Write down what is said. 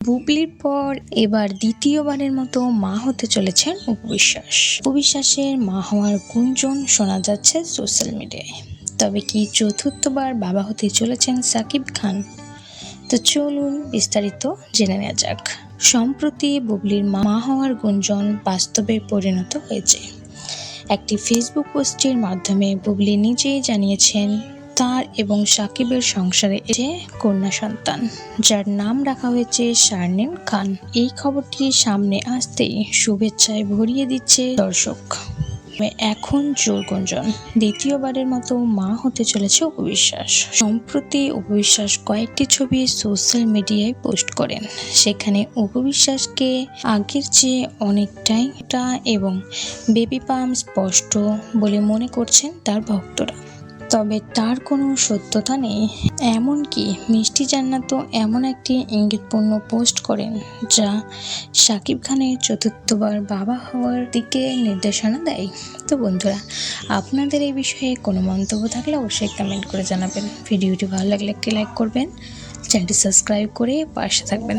বুবলির পর এবার দ্বিতীয়বারের মতো মা হতে চলেছেন অপু বিশ্বাস। অপু বিশ্বাসের মা হওয়ার গুঞ্জন শোনা যাচ্ছে সোশ্যাল মিডিয়ায়। তবে কি চতুর্থবার বাবা হতে চলেছেন সাকিব খান? তো চলুন বিস্তারিত জেনে নেওয়া যাক। সম্প্রতি বুবলির মা হওয়ার গুঞ্জন বাস্তবে পরিণত হয়েছে। একটি ফেসবুক পোস্টের মাধ্যমে বুবলি নিজেই জানিয়েছেন তার এবং সাকিবের সংসারে এসে কন্যা সন্তান, যার নাম রাখা হয়েছে শারনেন খান। এই খবরটি সামনে আসতেই শুভেচ্ছায় ভরিয়ে দিচ্ছে দর্শক। এখন জোর গুঞ্জন, দ্বিতীয়বারের মতো মা হতে চলেছে অপু বিশ্বাস। সম্প্রতি অপু বিশ্বাস কয়েকটি ছবি সোশ্যাল মিডিয়ায় পোস্ট করেন। সেখানে অপু বিশ্বাসকে আগের চেয়ে অনেকটাই এবং বেবি পাম্প স্পষ্ট বলে মনে করছেন তার ভক্তরা। তবে তার কোনো সত্যতা নেই। এমনকি মিষ্টি জান্নাতও এমন একটি ইঙ্গিতপূর্ণ পোস্ট করেন যা সাকিব খানের চতুর্থবার বাবা হওয়ার দিকে নির্দেশনা দেয়। তো বন্ধুরা, আপনাদের এই বিষয়ে কোনো মন্তব্য থাকলে অবশ্যই কমেন্ট করে জানাবেন। ভিডিওটি ভালো লাগলে একটি লাইক করবেন, চ্যানেলটি সাবস্ক্রাইব করে পাশে থাকবেন।